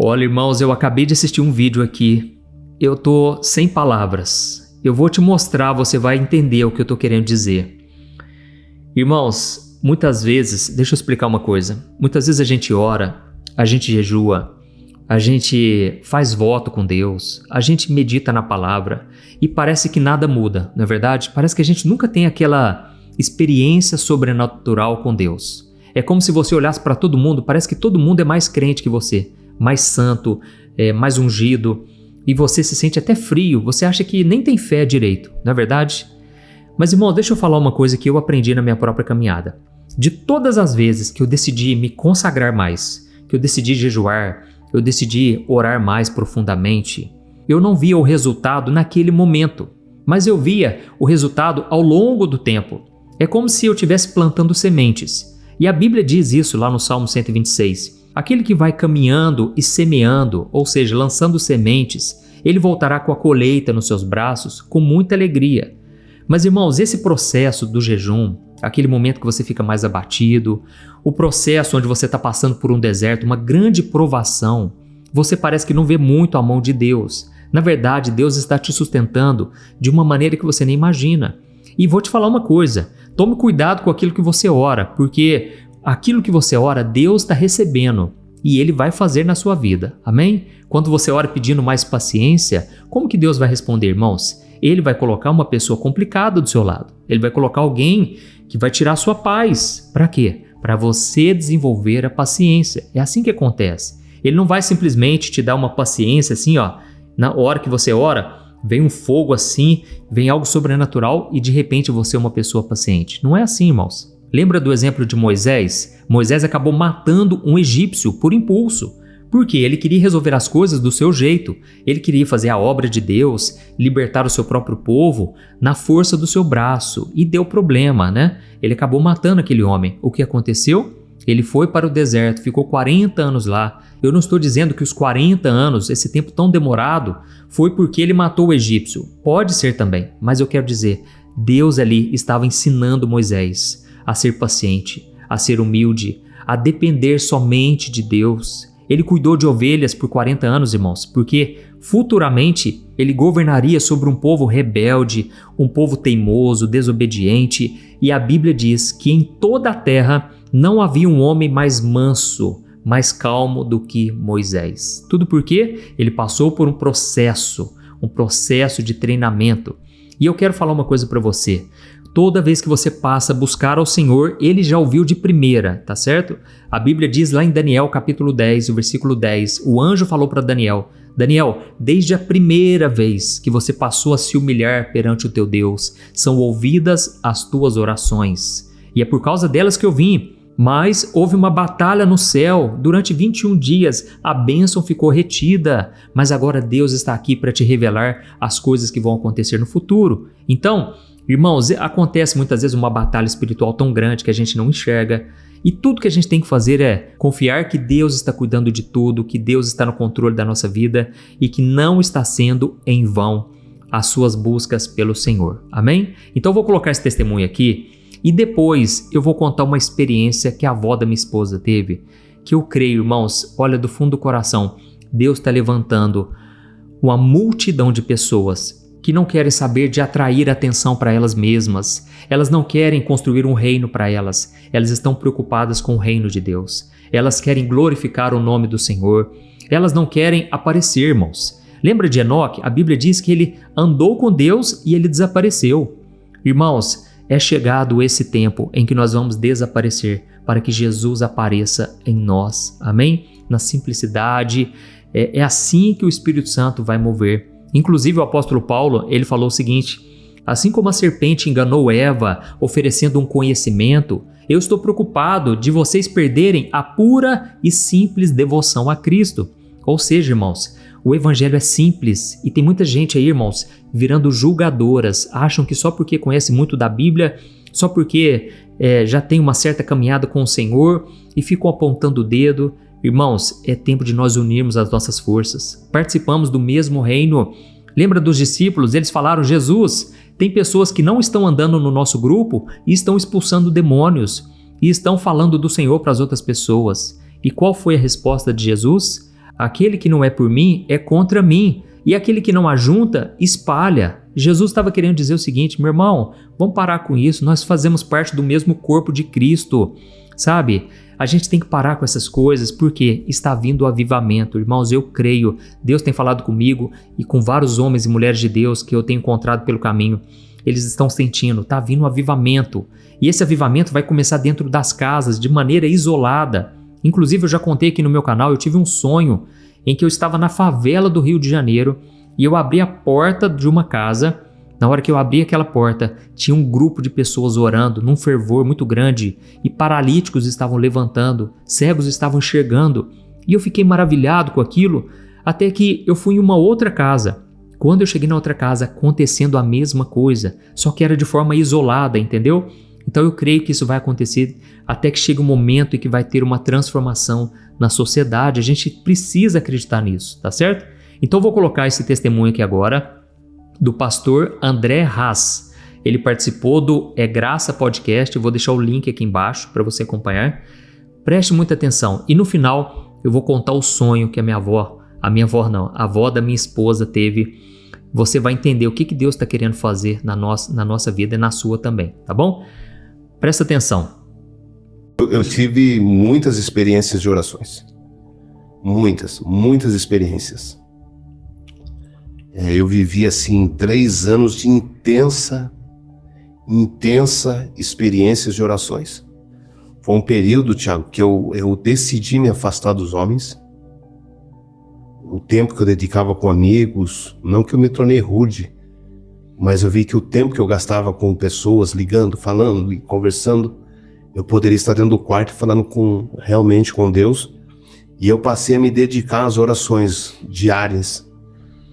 Olha, irmãos, eu acabei de assistir um vídeo aqui. Eu tô sem palavras. Eu vou te mostrar, você vai entender o que eu tô querendo dizer. Irmãos, muitas vezes, deixa eu explicar uma coisa. Muitas vezes a gente ora, a gente jejua, a gente faz voto com Deus, a gente medita na palavra e parece que nada muda, não é verdade? Parece que a gente nunca tem aquela experiência sobrenatural com Deus. É como se você olhasse para todo mundo, parece que todo mundo é mais crente que você, mais santo, mais ungido, e você se sente até frio, você acha que nem tem fé direito, não é verdade? Mas, irmão, deixa eu falar uma coisa que eu aprendi na minha própria caminhada. De todas as vezes que eu decidi me consagrar mais, que eu decidi jejuar, eu decidi orar mais profundamente, eu não via o resultado naquele momento, mas eu via o resultado ao longo do tempo. É como se eu estivesse plantando sementes. E a Bíblia diz isso lá no Salmo 126. Aquele que vai caminhando e semeando, ou seja, lançando sementes, ele voltará com a colheita nos seus braços com muita alegria. Mas, irmãos, esse processo do jejum, aquele momento que você fica mais abatido, o processo onde você está passando por um deserto, uma grande provação, você parece que não vê muito a mão de Deus. Na verdade, Deus está te sustentando de uma maneira que você nem imagina. E vou te falar uma coisa, tome cuidado com aquilo que você ora, porque aquilo que você ora, Deus está recebendo e Ele vai fazer na sua vida, amém? Quando você ora pedindo mais paciência, como que Deus vai responder, irmãos? Ele vai colocar uma pessoa complicada do seu lado, Ele vai colocar alguém que vai tirar a sua paz. Para quê? Para você desenvolver a paciência, é assim que acontece. Ele não vai simplesmente te dar uma paciência assim, na hora que você ora, vem um fogo assim, vem algo sobrenatural e de repente você é uma pessoa paciente. Não é assim, irmãos. Lembra do exemplo de Moisés? Moisés acabou matando um egípcio por impulso, porque ele queria resolver as coisas do seu jeito. Ele queria fazer a obra de Deus, libertar o seu próprio povo na força do seu braço e deu problema, né? Ele acabou matando aquele homem. O que aconteceu? Ele foi para o deserto, ficou 40 anos lá. Eu não estou dizendo que os 40 anos, esse tempo tão demorado, foi porque ele matou o egípcio. Pode ser também, mas eu quero dizer, Deus ali estava ensinando Moisés a ser paciente, a ser humilde, a depender somente de Deus. Ele cuidou de ovelhas por 40 anos, irmãos, porque futuramente ele governaria sobre um povo rebelde, um povo teimoso, desobediente, e a Bíblia diz que em toda a terra não havia um homem mais manso, mais calmo do que Moisés. Tudo porque ele passou por um processo de treinamento. E eu quero falar uma coisa para você. Toda vez que você passa a buscar ao Senhor, Ele já ouviu de primeira, tá certo? A Bíblia diz lá em Daniel capítulo 10, o versículo 10, o anjo falou para Daniel, Daniel, desde a primeira vez que você passou a se humilhar perante o teu Deus, são ouvidas as tuas orações. E é por causa delas que eu vim. Mas houve uma batalha no céu, durante 21 dias a bênção ficou retida, mas agora Deus está aqui para te revelar as coisas que vão acontecer no futuro. Então, irmãos, acontece muitas vezes uma batalha espiritual tão grande que a gente não enxerga, e tudo que a gente tem que fazer é confiar que Deus está cuidando de tudo, que Deus está no controle da nossa vida e que não está sendo em vão as suas buscas pelo Senhor. Amém? Então eu vou colocar esse testemunho aqui. E depois eu vou contar uma experiência que a avó da minha esposa teve, que eu creio, irmãos, olha, do fundo do coração, Deus está levantando uma multidão de pessoas que não querem saber de atrair atenção para elas mesmas. Elas não querem construir um reino para elas. Elas estão preocupadas com o reino de Deus. Elas querem glorificar o nome do Senhor. Elas não querem aparecer, irmãos. Lembra de Enoque? A Bíblia diz que ele andou com Deus e ele desapareceu. Irmãos, é chegado esse tempo em que nós vamos desaparecer para que Jesus apareça em nós. Amém? Na simplicidade, é assim que o Espírito Santo vai mover. Inclusive o apóstolo Paulo, ele falou o seguinte, assim como a serpente enganou Eva oferecendo um conhecimento, eu estou preocupado de vocês perderem a pura e simples devoção a Cristo. Ou seja, irmãos, o evangelho é simples e tem muita gente aí, irmãos, virando julgadoras, acham que só porque conhece muito da Bíblia, só porque já tem uma certa caminhada com o Senhor e ficam apontando o dedo. Irmãos, é tempo de nós unirmos as nossas forças. Participamos do mesmo reino. Lembra dos discípulos? Eles falaram, Jesus, tem pessoas que não estão andando no nosso grupo e estão expulsando demônios e estão falando do Senhor para as outras pessoas. E qual foi a resposta de Jesus? Aquele que não é por mim é contra mim. E aquele que não ajunta, espalha. Jesus estava querendo dizer o seguinte: meu irmão, vamos parar com isso. Nós fazemos parte do mesmo corpo de Cristo, sabe? A gente tem que parar com essas coisas porque está vindo o avivamento. Irmãos, eu creio. Deus tem falado comigo e com vários homens e mulheres de Deus que eu tenho encontrado pelo caminho. Eles estão sentindo, está vindo um avivamento. E esse avivamento vai começar dentro das casas, de maneira isolada. Inclusive, eu já contei aqui no meu canal, eu tive um sonho em que eu estava na favela do Rio de Janeiro e eu abri a porta de uma casa. Na hora que eu abri aquela porta, tinha um grupo de pessoas orando num fervor muito grande e paralíticos estavam levantando, cegos estavam enxergando. E eu fiquei maravilhado com aquilo, até que eu fui em uma outra casa. Quando eu cheguei na outra casa, acontecendo a mesma coisa, só que era de forma isolada, entendeu? Então eu creio que isso vai acontecer até que chegue um momento em que vai ter uma transformação na sociedade. A gente precisa acreditar nisso, tá certo? Então eu vou colocar esse testemunho aqui agora do pastor André Haas. Ele participou do É Graça Podcast, eu vou deixar o link aqui embaixo para você acompanhar. Preste muita atenção e no final eu vou contar o sonho que a avó da minha esposa teve. Você vai entender o que Deus está querendo fazer na nossa vida e na sua também, tá bom? Presta atenção. Eu tive muitas experiências de orações. Muitas experiências. Eu vivi assim 3 anos de intensa experiências de orações. Foi um período, Thiago, que eu decidi me afastar dos homens. O tempo que eu dedicava com amigos, não que eu me tornei rude, mas eu vi que o tempo que eu gastava com pessoas, ligando, falando e conversando, eu poderia estar dentro do quarto falando realmente com Deus. E eu passei a me dedicar às orações diárias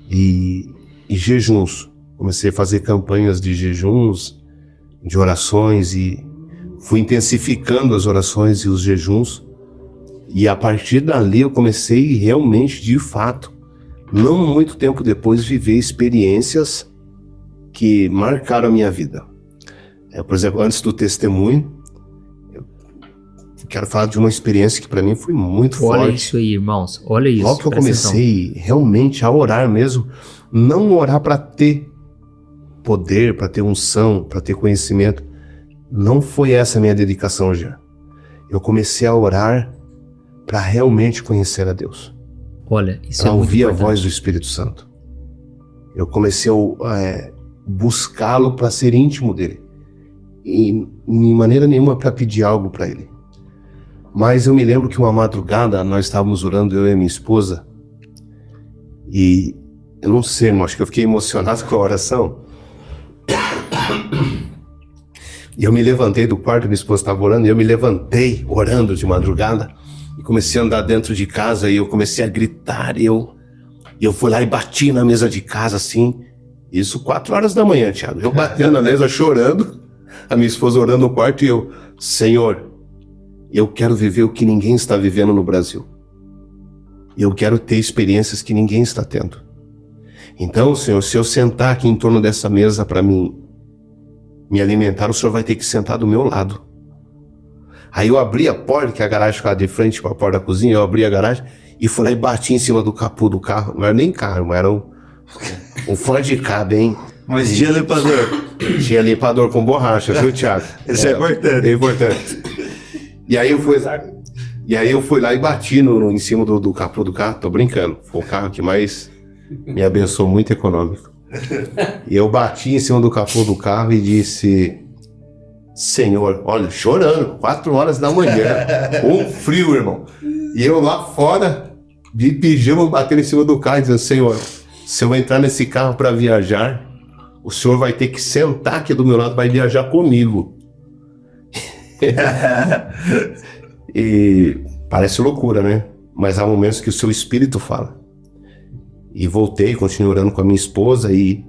e jejuns. Comecei a fazer campanhas de jejuns, de orações, e fui intensificando as orações e os jejuns. E a partir dali eu comecei realmente, de fato, não muito tempo depois, viver experiências que marcaram a minha vida. Por exemplo, antes do testemunho, eu quero falar de uma experiência que para mim foi muito forte. Olha isso aí, irmãos, olha isso. Logo que eu comecei realmente a orar mesmo, não orar para ter poder, para ter unção, para ter conhecimento. Não foi essa a minha dedicação já. Eu comecei a orar para realmente conhecer a Deus. Olha, isso pra é muito ouvir importante. a voz do Espírito Santo. Eu comecei a buscá-lo para ser íntimo dele. E de maneira nenhuma para pedir algo para ele. Mas eu me lembro que uma madrugada nós estávamos orando, eu e minha esposa, e eu não sei, irmão, acho que eu fiquei emocionado com a oração. E eu me levantei do quarto, minha esposa estava orando, e eu me levantei orando de madrugada, e comecei a andar dentro de casa, e eu comecei a gritar, e eu fui lá e bati na mesa de casa, assim, isso 4 horas da manhã, Thiago, eu batendo na mesa, chorando, a minha esposa orando no quarto, e eu, Senhor, eu quero viver o que ninguém está vivendo no Brasil. Eu quero ter experiências que ninguém está tendo. Então, Senhor, se eu sentar aqui em torno dessa mesa para me alimentar, o Senhor vai ter que sentar do meu lado. Aí eu abri a porta, que a garagem ficava de frente com a porta da cozinha, eu abri a garagem e fui lá e bati em cima do capô do carro. Não era nem carro, mas era um Ford Ka, bem... Mas tinha limpador. Tinha limpador com borracha, viu, Thiago? Isso é importante. É importante. E aí eu fui lá e bati em cima do capô do carro. Tô brincando. Foi o carro que mais me abençoou, muito econômico. E eu bati em cima do capô do carro e disse: Senhor, olha, chorando, 4 horas da manhã, um frio, irmão. E eu lá fora, de pijama, batendo em cima do carro, dizendo: Senhor, se eu entrar nesse carro para viajar, o Senhor vai ter que sentar aqui do meu lado, vai viajar comigo. E parece loucura, né? Mas há momentos que o seu espírito fala. E voltei, continuei orando com a minha esposa e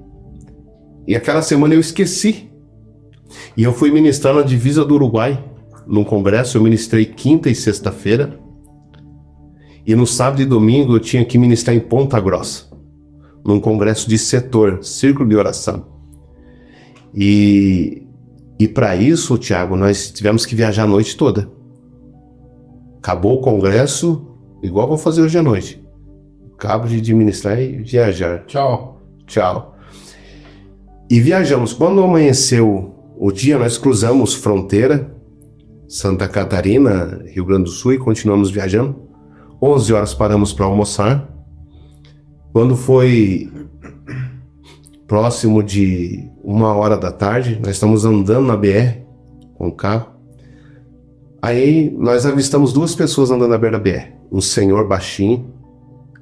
aquela semana eu esqueci. E eu fui ministrar na divisa do Uruguai, num congresso. Eu ministrei quinta e sexta-feira. E no sábado e domingo eu tinha que ministrar em Ponta Grossa, num congresso de setor, círculo de oração. E para isso, Thiago, nós tivemos que viajar a noite toda. Acabou o congresso, igual vou fazer hoje à noite. acabo de administrar e viajar. Tchau. Tchau. E viajamos. Quando amanheceu o dia, nós cruzamos fronteira, Santa Catarina, Rio Grande do Sul, e continuamos viajando. 11 horas paramos para almoçar. Quando foi próximo de 1h da tarde, nós estamos andando na BR com o carro. Aí nós avistamos 2 pessoas andando na beira da BR. Um senhor baixinho,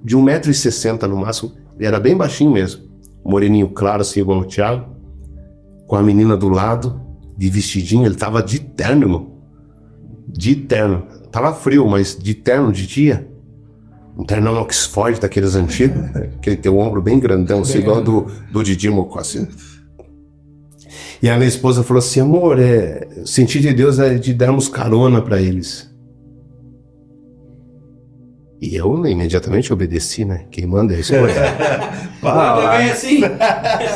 de 1,60 m no máximo. Ele era bem baixinho mesmo. Moreninho claro, assim, igual o Thiago. Com a menina do lado, de vestidinho. Ele tava de terno, irmão. De terno. Tava frio, mas de terno de dia. Um ternão Oxford, daqueles antigos. Que ele tem o ombro bem grandão, assim, igual do Didi Mocó, assim. E a minha esposa falou assim, amor, o sentido de Deus é de darmos carona para eles. E eu imediatamente obedeci, né? Quem manda é a esposa. Também assim.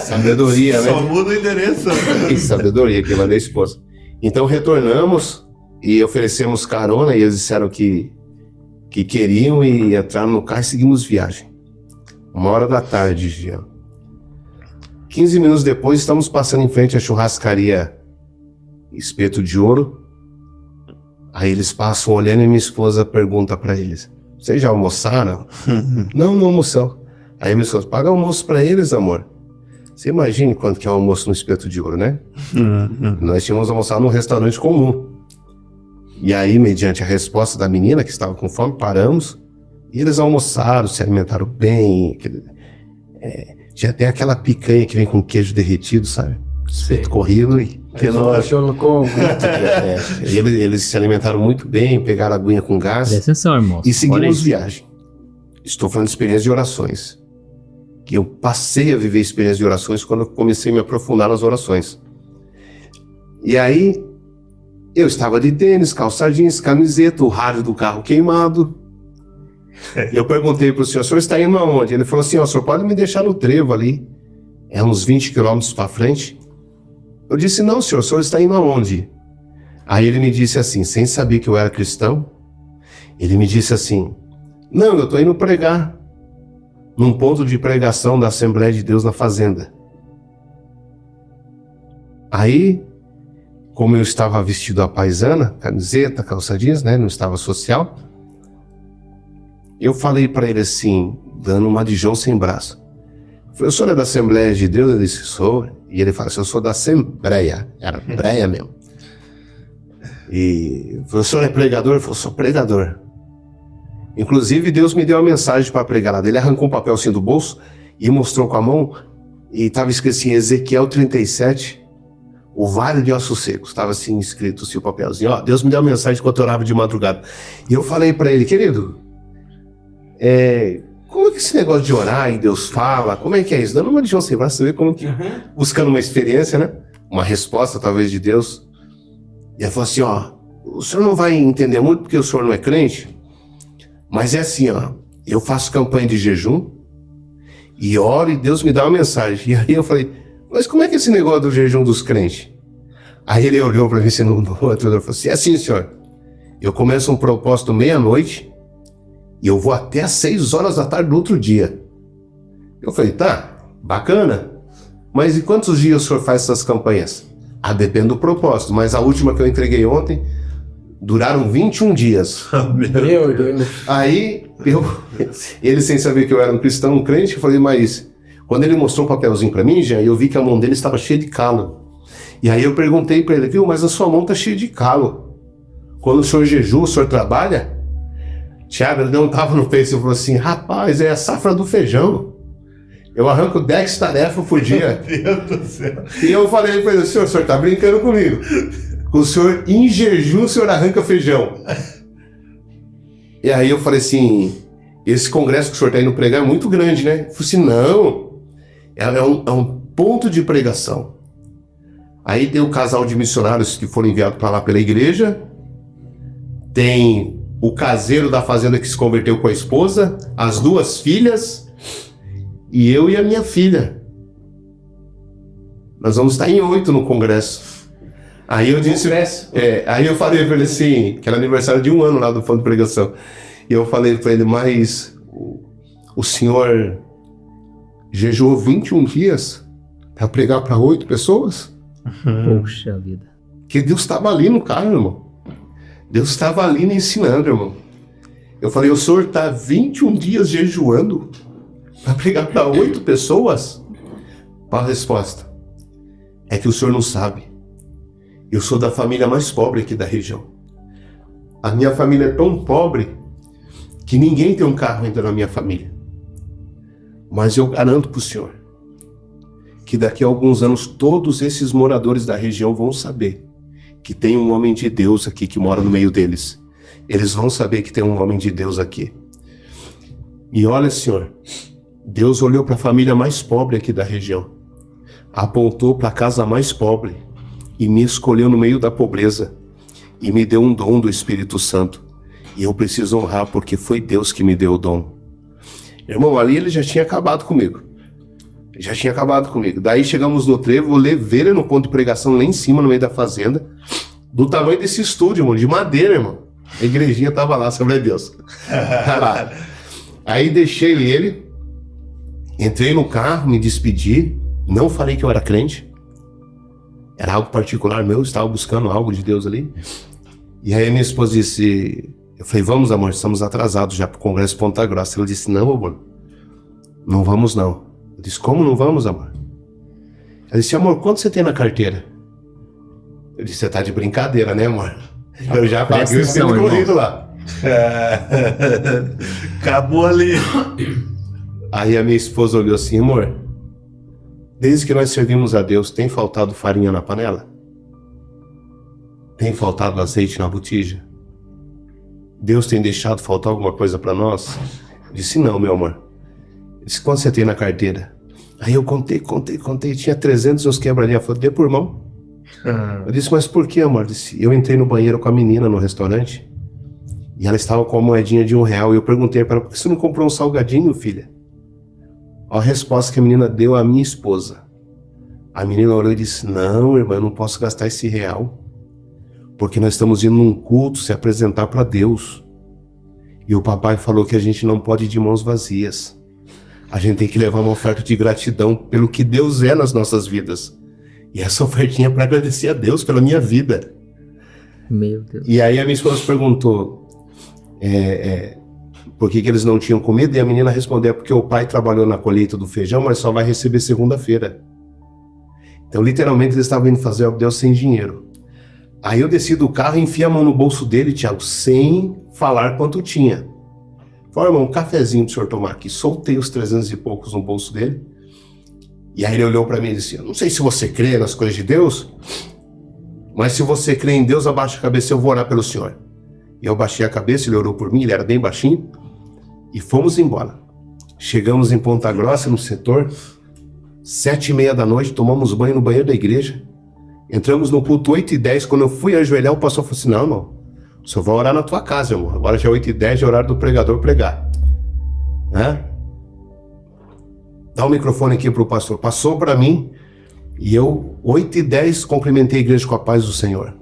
Sabedoria, né? Só muda o endereço. E sabedoria, quem manda é a esposa. Então retornamos e oferecemos carona e eles disseram que queriam e entraram no carro e seguimos viagem. 1h da tarde, Jean. 15 minutos depois, estamos passando em frente à churrascaria Espeto de Ouro. Aí eles passam olhando e minha esposa pergunta para eles, vocês já almoçaram? Não almoçou. Aí minha esposa, paga almoço para eles, amor. Você imagina quanto que é o almoço no Espeto de Ouro, né? Nós tínhamos almoçado num restaurante comum. E aí, mediante a resposta da menina que estava com fome, paramos. E eles almoçaram, se alimentaram bem. Tinha até aquela picanha que vem com queijo derretido, sabe? Espeto corrido e... Eles se alimentaram muito bem, pegaram a aguinha com gás. Presta atenção, irmão. E seguimos viagem. Estou falando de experiência de orações. Que eu passei a viver experiência de orações quando eu comecei a me aprofundar nas orações. E aí, eu estava de tênis, calça jeans, camiseta, o rádio do carro queimado. E eu perguntei para o senhor está indo aonde? Ele falou assim, o senhor pode me deixar no trevo ali. É uns 20 quilômetros para frente. Eu disse, não, senhor, o senhor está indo aonde? Aí ele me disse assim, sem saber que eu era cristão, ele me disse assim, não, eu estou indo pregar num ponto de pregação da Assembleia de Deus na Fazenda. Aí, como eu estava vestido à paisana, camiseta, calça jeans, né, não estava social, eu falei para ele assim, dando uma de João sem braço. Eu falei, o senhor é da Assembleia de Deus? Ele disse, sou. E ele falou assim, eu sou da Assembleia. Era breia mesmo. E eu falei, o senhor é pregador? Ele falou, sou pregador. Inclusive, Deus me deu uma mensagem para pregar lá. Ele arrancou um papel assim do bolso e mostrou com a mão. E estava escrito assim, Ezequiel 37, o Vale de Ossos Secos. Estava assim escrito assim, o papelzinho. Ó, Deus me deu uma mensagem enquanto eu orava de madrugada. E eu falei para ele, querido, como é que esse negócio de orar e Deus fala, como é que é isso? Dando uma lição sem braço, você vê como que, buscando uma experiência, né? Uma resposta talvez de Deus. E ele falou assim, o senhor não vai entender muito porque o senhor não é crente, mas é assim, eu faço campanha de jejum e oro e Deus me dá uma mensagem. E aí eu falei, mas como é que é esse negócio do jejum dos crentes? Aí ele olhou para mim assim, no outro, e falou assim, é assim, senhor, eu começo um propósito meia-noite, e eu vou até às 6 horas da tarde do outro dia. Eu falei, tá, bacana. Mas e quantos dias o senhor faz essas campanhas? Depende do propósito. Mas a última que eu entreguei ontem, duraram 21 dias. Meu Deus. Aí, ele sem saber que eu era um cristão, um crente, eu falei, mas... Quando ele mostrou um papelzinho pra mim, já, eu vi que a mão dele estava cheia de calo. E aí eu perguntei pra ele, viu, mas a sua mão tá cheia de calo. Quando o senhor jejua, o senhor trabalha? Tiago, ele não estava no Face, ele falou assim, rapaz, é a safra do feijão. Eu arranco 10 tarefas por dia. Meu Deus do céu. E eu falei para ele, o senhor tá brincando comigo. O senhor, em jejum, o senhor arranca feijão. E aí eu falei assim, esse congresso que o senhor está indo pregar é muito grande, né? Eu falei assim, não, é um ponto de pregação. Aí tem o casal de missionários que foram enviados para lá pela igreja, tem o caseiro da fazenda que se converteu com a esposa, as 2 filhas, e eu e a minha filha. Nós vamos estar em 8 no congresso. Aí eu disse, aí eu falei para ele assim, que era aniversário de 1 ano lá do Fundo de Pregação, e eu falei para ele, mas o senhor jejuou 21 dias para pregar para 8 pessoas? Poxa vida. Que Deus estava ali no carro, irmão. Deus estava ali me ensinando, irmão. Eu falei, o senhor está 21 dias jejuando para pregar para 8 pessoas? Qual a resposta? É que o senhor não sabe. Eu sou da família mais pobre aqui da região. A minha família é tão pobre que ninguém tem um carro ainda na minha família. Mas eu garanto para o senhor que daqui a alguns anos todos esses moradores da região vão saber que tem um homem de Deus aqui que mora no meio deles. Eles vão saber que tem um homem de Deus aqui. E olha, senhor, Deus olhou para a família mais pobre aqui da região, apontou para a casa mais pobre e me escolheu no meio da pobreza e me deu um dom do Espírito Santo. E eu preciso honrar porque foi Deus que me deu o dom. Irmão, ali ele já tinha acabado comigo. Já tinha acabado comigo. Daí chegamos no trevo, eu levei ele no ponto de pregação lá em cima, no meio da fazenda, do tamanho desse estúdio, irmão, de madeira, irmão. A igrejinha tava lá, Assembleia de Deus. Aí deixei ele, entrei no carro, me despedi, não falei que eu era crente. Era algo particular meu, estava buscando algo de Deus ali. E aí minha esposa disse, eu falei, vamos amor, estamos atrasados já pro Congresso Ponta Grossa. Ela disse, não amor, não vamos não. Eu disse, como não vamos amor? Ela disse, amor, quanto você tem na carteira? Eu disse, você tá de brincadeira, né amor? Eu já paguei o centro corrido lá. Acabou ali. Aí a minha esposa olhou assim, amor, desde que nós servimos a Deus, tem faltado farinha na panela? Tem faltado azeite na botija? Deus tem deixado faltar alguma coisa para nós? Eu disse, não, meu amor. Eu disse, quanto você tem na carteira? Aí eu contei, tinha 300 uns quebradinhos. Eu falei, dê por mão. Eu disse, mas por que, amor? Eu disse, eu entrei no banheiro com a menina no restaurante e ela estava com uma moedinha de R$1 e eu perguntei para ela, por que você não comprou um salgadinho, filha? A resposta que a menina deu à minha esposa. A menina olhou e disse, não, irmã, eu não posso gastar esse R$1 porque nós estamos indo num culto se apresentar para Deus. E o papai falou que a gente não pode ir de mãos vazias. A gente tem que levar uma oferta de gratidão pelo que Deus é nas nossas vidas. E essa ofertinha é para agradecer a Deus pela minha vida. Meu Deus. E aí a minha esposa perguntou por que eles não tinham comida, e a menina respondeu, porque o pai trabalhou na colheita do feijão, mas só vai receber segunda-feira. Então literalmente eles estavam indo fazer o Deus sem dinheiro. Aí eu desci do carro e enfiei a mão no bolso dele, Thiago, sem falar quanto tinha. Falei, irmão, um cafezinho pro senhor tomar aqui. Soltei os 300 e poucos no bolso dele. E aí ele olhou para mim e disse, não sei se você crê nas coisas de Deus, mas se você crê em Deus, abaixa a cabeça, eu vou orar pelo senhor. E eu baixei a cabeça, ele orou por mim, ele era bem baixinho, e fomos embora. Chegamos em Ponta Grossa, no setor, 7h30 da noite, tomamos banho no banheiro da igreja, entramos no culto 8h10, quando eu fui ajoelhar, o pastor falou assim, não, irmão, o senhor vai orar na tua casa, irmão, agora já é 8h10, é horário do pregador pregar. Né? Dá o microfone aqui pro pastor. Passou para mim, e eu, 8h10, cumprimentei a igreja com a paz do Senhor.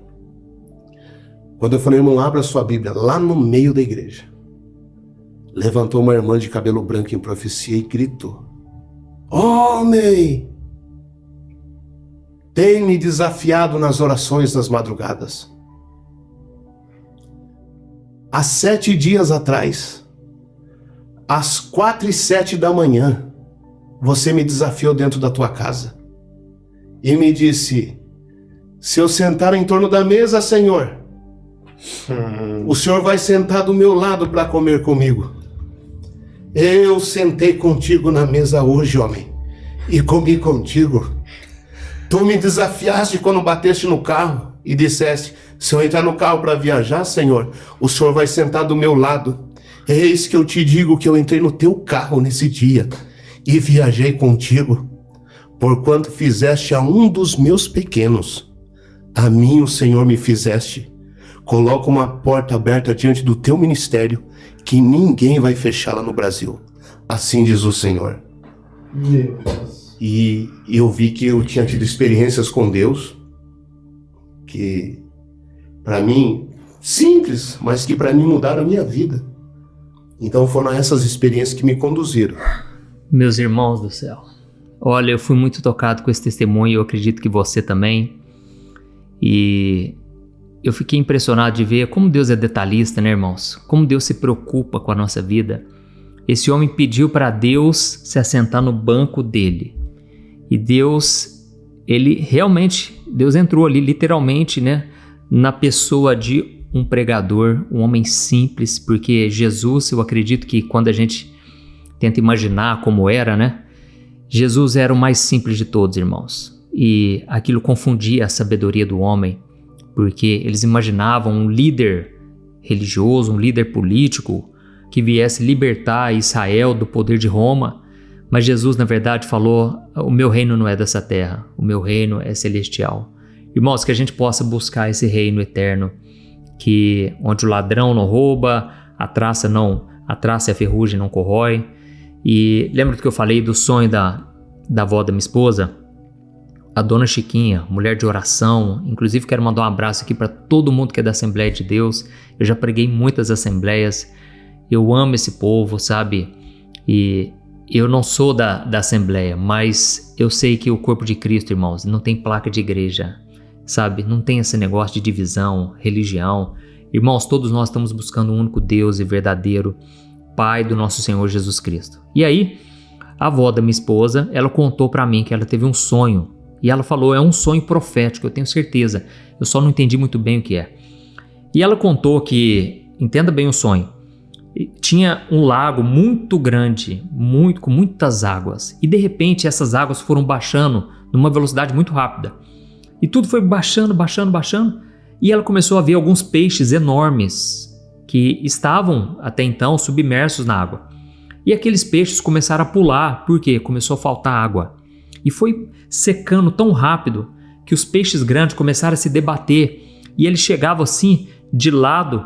Quando eu falei, irmão, abra sua Bíblia, lá no meio da igreja, levantou uma irmã de cabelo branco em profecia e gritou, homem, tem me desafiado nas orações das madrugadas. Há 7 dias atrás, às 4h07 da manhã, você me desafiou dentro da tua casa e me disse, se eu sentar em torno da mesa, Senhor, o Senhor vai sentar do meu lado para comer comigo. Eu sentei contigo na mesa hoje, homem, e comi contigo. Tu me desafiaste quando bateste no carro e disseste, se eu entrar no carro para viajar, Senhor, o Senhor vai sentar do meu lado. Eis que eu te digo que eu entrei no teu carro nesse dia e viajei contigo. Porquanto fizeste a um dos meus pequenos, a mim o Senhor me fizeste. Coloca uma porta aberta diante do teu ministério, que ninguém vai fechá-la no Brasil. Assim diz o Senhor. Meu Deus. E eu vi que eu tinha tido experiências com Deus, que para mim, simples, mas que para mim mudaram a minha vida. Então foram essas experiências que me conduziram. Meus irmãos do céu, olha, eu fui muito tocado com esse testemunho, eu acredito que você também. E eu fiquei impressionado de ver como Deus é detalhista, né, irmãos? Como Deus se preocupa com a nossa vida. Esse homem pediu para Deus se assentar no banco dele. E Deus entrou ali literalmente, né, na pessoa de um pregador, um homem simples, porque Jesus, eu acredito que quando a gente tenta imaginar como era, né, Jesus era o mais simples de todos, irmãos. E aquilo confundia a sabedoria do homem, porque eles imaginavam um líder religioso, um líder político que viesse libertar Israel do poder de Roma. Mas Jesus, na verdade, falou: o meu reino não é dessa terra, o meu reino é celestial. Irmãos, que a gente possa buscar esse reino eterno, onde o ladrão não rouba, a traça e a ferrugem não corrói. E lembra do que eu falei do sonho da avó da minha esposa? A dona Chiquinha, mulher de oração. Inclusive quero mandar um abraço aqui para todo mundo que é da Assembleia de Deus. Eu já preguei em muitas assembleias. Eu amo esse povo, sabe? E eu não sou da Assembleia, mas eu sei que o corpo de Cristo, irmãos, não tem placa de igreja, sabe? Não tem esse negócio de divisão, religião. Irmãos, todos nós estamos buscando um único Deus e verdadeiro Pai do nosso Senhor Jesus Cristo. E aí, a avó da minha esposa, ela contou para mim que ela teve um sonho. E ela falou: é um sonho profético, eu tenho certeza. Eu só não entendi muito bem o que é. E ela contou que, entenda bem o sonho, tinha um lago muito grande, com muitas águas. E de repente essas águas foram baixando numa velocidade muito rápida. E tudo foi baixando. E ela começou a ver alguns peixes enormes que estavam até então submersos na água. E aqueles peixes começaram a pular, porque começou a faltar água. E foi secando tão rápido que os peixes grandes começaram a se debater. E eles chegavam assim de lado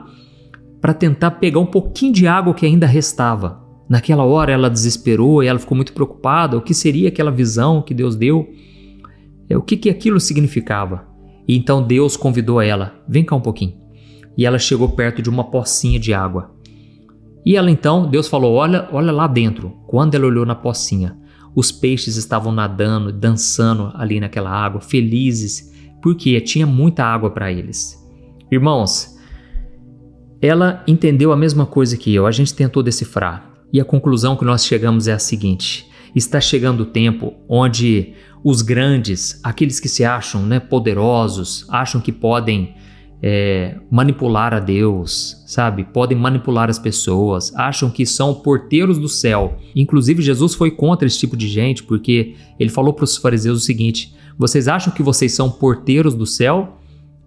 para tentar pegar um pouquinho de água que ainda restava. Naquela hora ela desesperou e ela ficou muito preocupada. O que seria aquela visão que Deus deu? O que aquilo significava? E então Deus convidou ela: vem cá um pouquinho. E ela chegou perto de uma pocinha de água. E ela então, Deus falou: olha lá dentro. Quando ela olhou na pocinha, os peixes estavam nadando, dançando ali naquela água, felizes, porque tinha muita água para eles. Irmãos, ela entendeu a mesma coisa que eu, a gente tentou decifrar. E a conclusão que nós chegamos é a seguinte: está chegando o tempo onde os grandes, aqueles que se acham, né, poderosos, acham que podem manipular a Deus, sabe? Podem manipular as pessoas, acham que são porteiros do céu. Inclusive Jesus foi contra esse tipo de gente, porque ele falou para os fariseus o seguinte: vocês acham que vocês são porteiros do céu?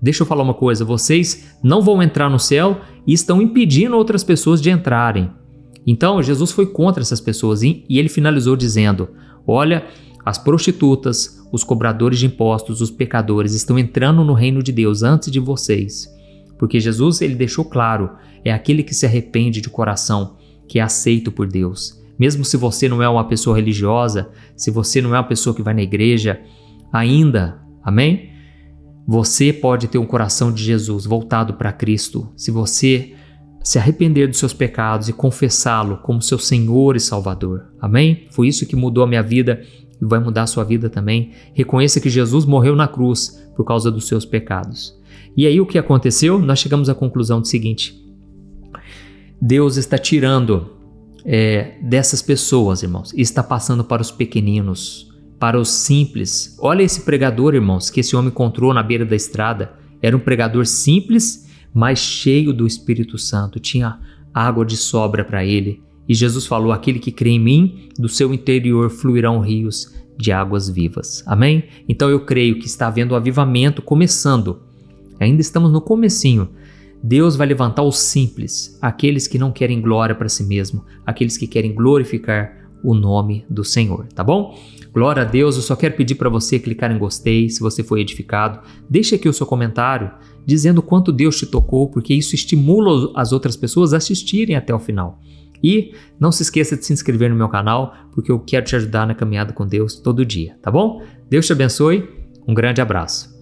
Deixa eu falar uma coisa, vocês não vão entrar no céu e estão impedindo outras pessoas de entrarem. Então Jesus foi contra essas pessoas e ele finalizou dizendo: olha, as prostitutas, os cobradores de impostos, os pecadores estão entrando no reino de Deus antes de vocês. Porque Jesus, ele deixou claro, é aquele que se arrepende de coração, que é aceito por Deus. Mesmo se você não é uma pessoa religiosa, se você não é uma pessoa que vai na igreja, ainda, amém? Você pode ter um coração de Jesus voltado para Cristo. Se você se arrepender dos seus pecados e confessá-lo como seu Senhor e Salvador. Amém? Foi isso que mudou a minha vida e vai mudar a sua vida também. Reconheça que Jesus morreu na cruz por causa dos seus pecados. E aí o que aconteceu? Nós chegamos à conclusão do seguinte: Deus está tirando dessas pessoas, irmãos, e está passando para os pequeninos, para os simples. Olha esse pregador, irmãos, que esse homem encontrou na beira da estrada. Era um pregador simples, mas cheio do Espírito Santo. Tinha água de sobra para ele. E Jesus falou: aquele que crê em mim, do seu interior fluirão rios de águas vivas. Amém? Então eu creio que está havendo um avivamento começando. Ainda estamos no comecinho. Deus vai levantar os simples, aqueles que não querem glória para si mesmo, aqueles que querem glorificar o nome do Senhor, tá bom? Glória a Deus. Eu só quero pedir para você clicar em gostei, se você foi edificado. Deixe aqui o seu comentário dizendo quanto Deus te tocou, porque isso estimula as outras pessoas a assistirem até o final. E não se esqueça de se inscrever no meu canal, porque eu quero te ajudar na caminhada com Deus todo dia, tá bom? Deus te abençoe, um grande abraço.